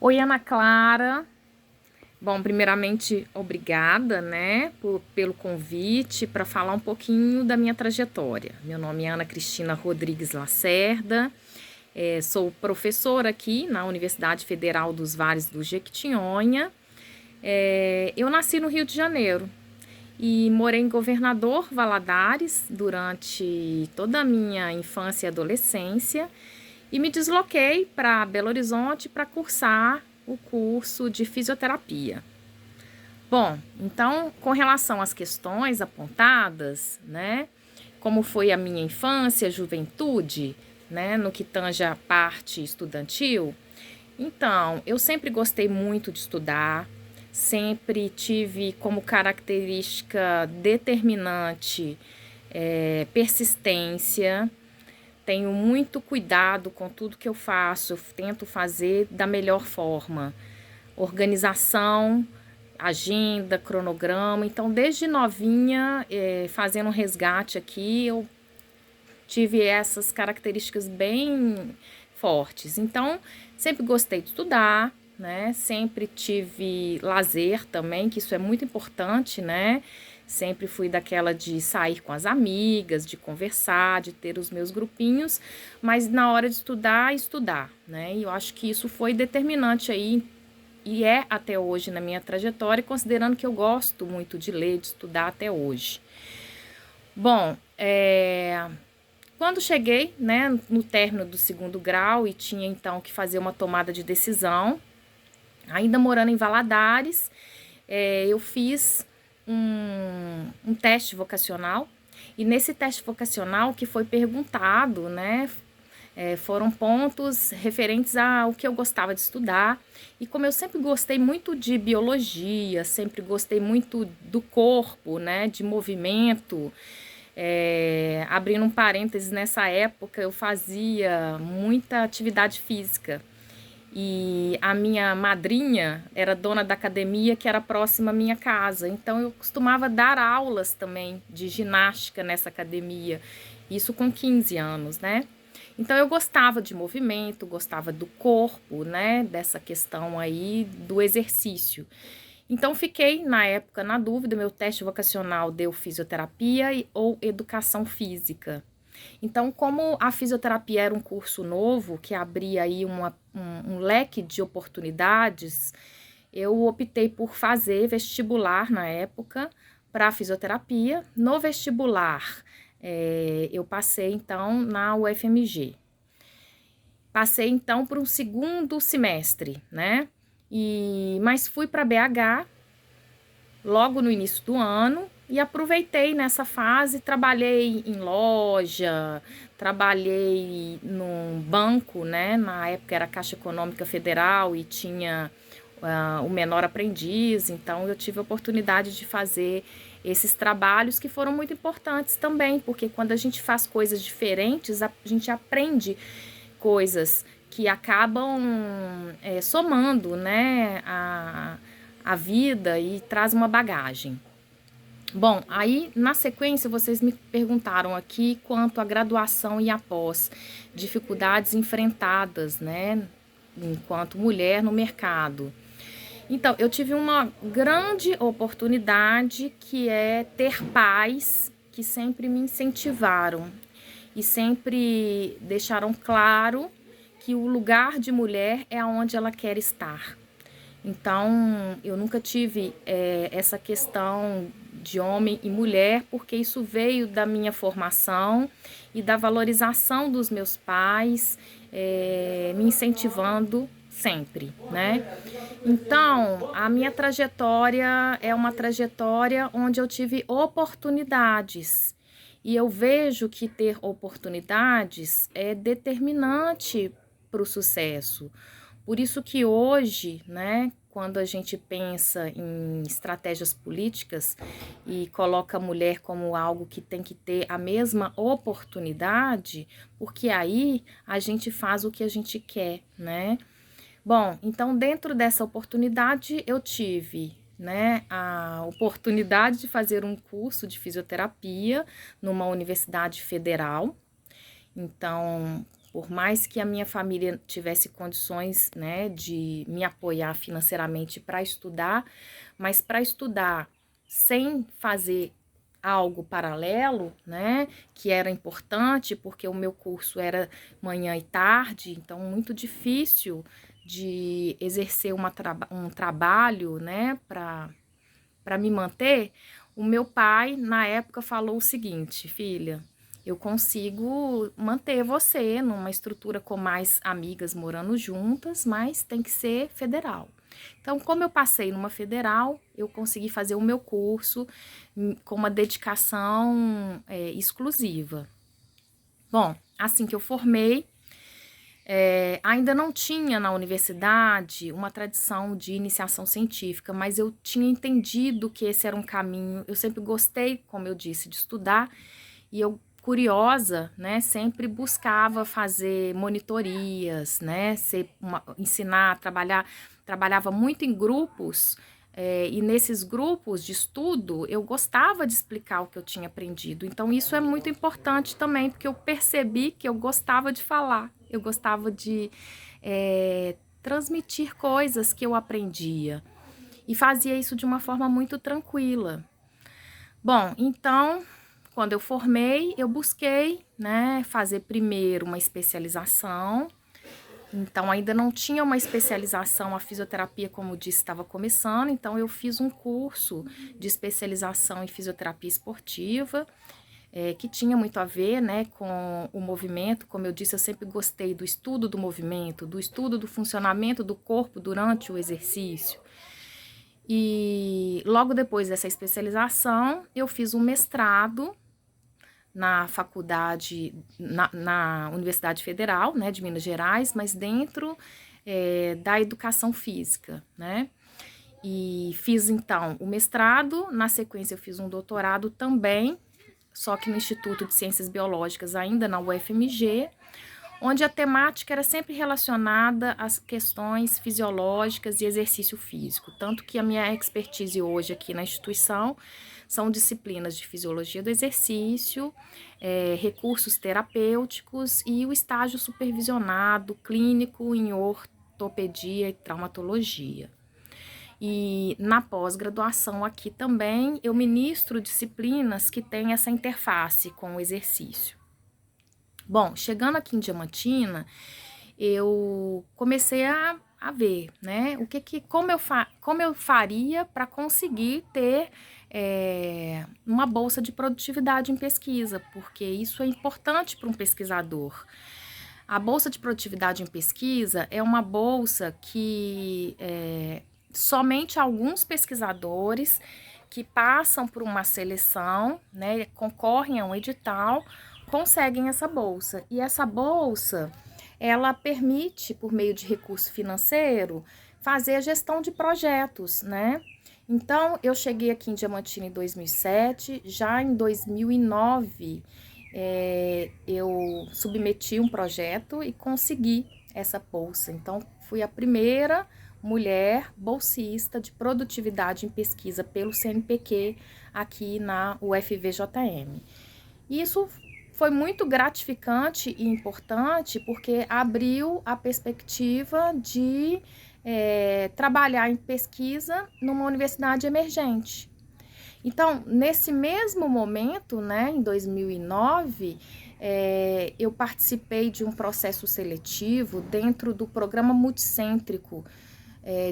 Oi, Ana Clara. Bom, primeiramente, obrigada, né, pelo convite para falar um pouquinho da minha trajetória. Meu nome é Ana Cristina Rodrigues Lacerda, sou professora aqui na Universidade Federal dos Vales do Jequitinhonha. Eu nasci no Rio de Janeiro e morei em Governador Valadares durante toda a minha infância e adolescência e me desloquei para Belo Horizonte para cursar o curso de fisioterapia. Bom, então, com relação às questões apontadas, né, como foi a minha infância, juventude, né, no que tange a parte estudantil, então, eu sempre gostei muito de estudar, sempre tive como característica determinante persistência, tenho muito cuidado com tudo que eu faço, eu tento fazer da melhor forma. Organização, agenda, cronograma. Então, desde novinha, fazendo um resgate aqui, eu tive essas características bem fortes. Então, sempre gostei de estudar, né? Sempre tive lazer também, que isso é muito importante, né? Sempre fui daquela de sair com as amigas, de conversar, de ter os meus grupinhos, mas na hora de estudar, né? E eu acho que isso foi determinante aí e é até hoje na minha trajetória, considerando que eu gosto muito de ler, de estudar até hoje. Bom, quando cheguei, né, no término do segundo grau e tinha então que fazer uma tomada de decisão, ainda morando em Valadares, eu fiz um teste vocacional e nesse teste vocacional que foi perguntado, né, foram pontos referentes ao que eu gostava de estudar. E como eu sempre gostei muito de biologia, sempre gostei muito do corpo, né, de movimento, abrindo um parênteses, nessa época eu fazia muita atividade física. E a minha madrinha era dona da academia que era próxima à minha casa. Então eu costumava dar aulas também de ginástica nessa academia. Isso com 15 anos, né? Então eu gostava de movimento, gostava do corpo, né? Dessa questão aí do exercício. Então fiquei na época na dúvida, meu teste vocacional deu fisioterapia ou educação física. Então, como a fisioterapia era um curso novo que abria aí um leque de oportunidades, eu optei por fazer vestibular na época para fisioterapia. No vestibular, eu passei então na UFMG. Passei então por um segundo semestre, né? Mas fui para BH logo no início do ano e aproveitei nessa fase, trabalhei em loja, trabalhei num banco, né? Na época era a Caixa Econômica Federal e tinha o menor aprendiz, então eu tive a oportunidade de fazer esses trabalhos que foram muito importantes também, porque quando a gente faz coisas diferentes, a gente aprende coisas que acabam somando, né, a vida e traz uma bagagem. Bom, aí na sequência vocês me perguntaram aqui quanto à graduação e após, dificuldades enfrentadas, né, enquanto mulher no mercado. Então, eu tive uma grande oportunidade que é ter pais que sempre me incentivaram e sempre deixaram claro que o lugar de mulher é onde ela quer estar. Então, eu nunca tive essa questão de homem e mulher, porque isso veio da minha formação e da valorização dos meus pais, me incentivando sempre, né? Então, a minha trajetória é uma trajetória onde eu tive oportunidades. E eu vejo que ter oportunidades é determinante para o sucesso. Por isso que hoje, né, quando a gente pensa em estratégias políticas e coloca a mulher como algo que tem que ter a mesma oportunidade, porque aí a gente faz o que a gente quer, né? Bom, então dentro dessa oportunidade eu tive, né, a oportunidade de fazer um curso de fisioterapia numa universidade federal. Então, Por mais que a minha família tivesse condições, né, de me apoiar financeiramente para estudar, mas para estudar sem fazer algo paralelo, né, que era importante, porque o meu curso era manhã e tarde, então muito difícil de exercer um trabalho, né, para me manter. O meu pai, na época, falou o seguinte: filha, eu consigo manter você numa estrutura com mais amigas morando juntas, mas tem que ser federal. Então, como eu passei numa federal, eu consegui fazer o meu curso com uma dedicação exclusiva. Bom, assim que eu formei, ainda não tinha na universidade uma tradição de iniciação científica, mas eu tinha entendido que esse era um caminho. Eu sempre gostei, como eu disse, de estudar, e eu, curiosa, né, sempre buscava fazer monitorias, né, ensinar, trabalhava muito em grupos, e nesses grupos de estudo eu gostava de explicar o que eu tinha aprendido. Então isso é muito importante também, porque eu percebi que eu gostava de falar, eu gostava de transmitir coisas que eu aprendia, e fazia isso de uma forma muito tranquila. Bom, então, quando eu formei, eu busquei, né, fazer primeiro uma especialização. Então, ainda não tinha uma especialização, a fisioterapia, como disse, estava começando. Então, eu fiz um curso de especialização em fisioterapia esportiva, que tinha muito a ver, né, com o movimento. Como eu disse, eu sempre gostei do estudo do movimento, do estudo do funcionamento do corpo durante o exercício. E logo depois dessa especialização, eu fiz um mestrado na faculdade, na Universidade Federal, né, de Minas Gerais, mas dentro da educação física, né? E fiz, então, o mestrado, na sequência eu fiz um doutorado também, só que no Instituto de Ciências Biológicas, ainda na UFMG, onde a temática era sempre relacionada às questões fisiológicas e exercício físico. Tanto que a minha expertise hoje aqui na instituição são disciplinas de fisiologia do exercício, recursos terapêuticos e o estágio supervisionado clínico em ortopedia e traumatologia. E na pós-graduação aqui também eu ministro disciplinas que têm essa interface com o exercício. Bom, chegando aqui em Diamantina, eu comecei a ver, né, como eu faria para conseguir ter uma bolsa de produtividade em pesquisa, porque isso é importante para um pesquisador. A bolsa de produtividade em pesquisa é uma bolsa que somente alguns pesquisadores que passam por uma seleção, né, concorrem a um edital, conseguem essa bolsa. E essa bolsa, ela permite, por meio de recurso financeiro, fazer a gestão de projetos, né? Então, eu cheguei aqui em Diamantina em 2007, já em 2009, eu submeti um projeto e consegui essa bolsa. Então, fui a primeira mulher bolsista de produtividade em pesquisa pelo CNPq aqui na UFVJM. Isso foi muito gratificante e importante porque abriu a perspectiva de trabalhar em pesquisa numa universidade emergente. Então, nesse mesmo momento, né, em 2009, eu participei de um processo seletivo dentro do programa multicêntrico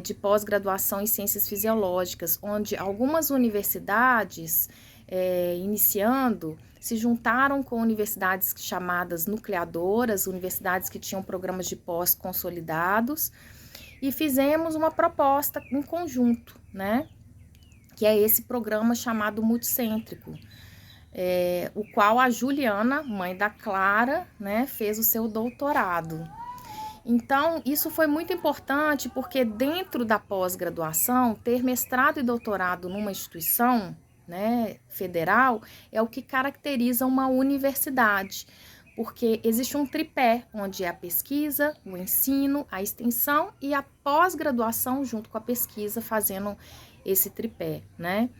de pós-graduação em ciências fisiológicas, onde algumas universidades, iniciando, se juntaram com universidades chamadas nucleadoras, universidades que tinham programas de pós consolidados, e fizemos uma proposta em conjunto, né? Que é esse programa chamado multicêntrico, o qual a Juliana, mãe da Clara, né, fez o seu doutorado. Então, isso foi muito importante porque dentro da pós-graduação, ter mestrado e doutorado numa instituição, né, federal, é o que caracteriza uma universidade, porque existe um tripé, onde é a pesquisa, o ensino, a extensão e a pós-graduação junto com a pesquisa, fazendo esse tripé, né?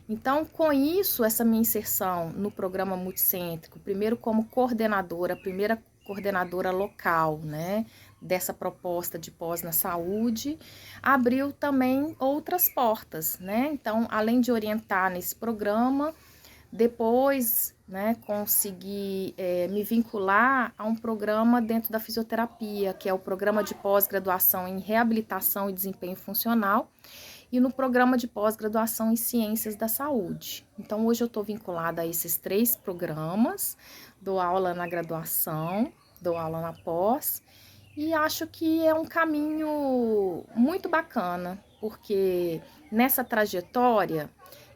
Então, com isso, essa minha inserção no programa multicêntrico, primeiro como coordenadora, a primeira coordenadora local, né, dessa proposta de pós na saúde, abriu também outras portas, né? Então, além de orientar nesse programa, depois, né, consegui me vincular a um programa dentro da fisioterapia, que é o programa de pós-graduação em reabilitação e desempenho funcional, e no programa de pós-graduação em ciências da saúde. Então, hoje eu estou vinculada a esses 3 programas, dou aula na graduação, dou aula na pós, e acho que é um caminho muito bacana, porque nessa trajetória,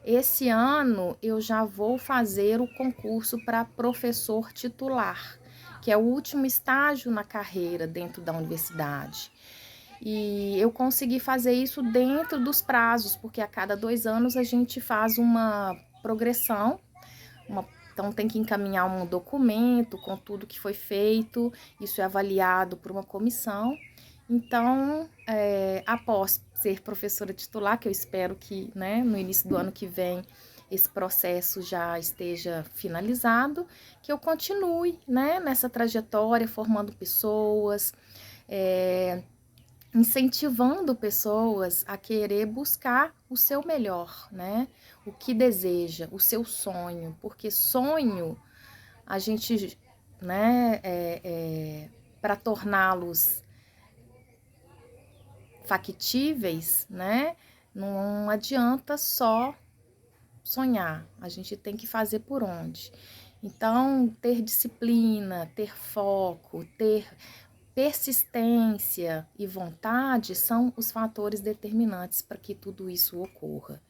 esse ano eu já vou fazer o concurso para professor titular, que é o último estágio na carreira dentro da universidade. E eu consegui fazer isso dentro dos prazos, porque a cada 2 anos a gente faz uma progressão, então tem que encaminhar um documento com tudo que foi feito, isso é avaliado por uma comissão. Então, após ser professora titular, que eu espero que, né, no início do ano que vem esse processo já esteja finalizado, que eu continue, né, nessa trajetória, formando pessoas, incentivando pessoas a querer buscar o seu melhor, né? O que deseja, o seu sonho, porque sonho a gente, né, para torná-los factíveis, né? Não adianta só sonhar, a gente tem que fazer por onde. Então, ter disciplina, ter foco, ter persistência e vontade são os fatores determinantes para que tudo isso ocorra.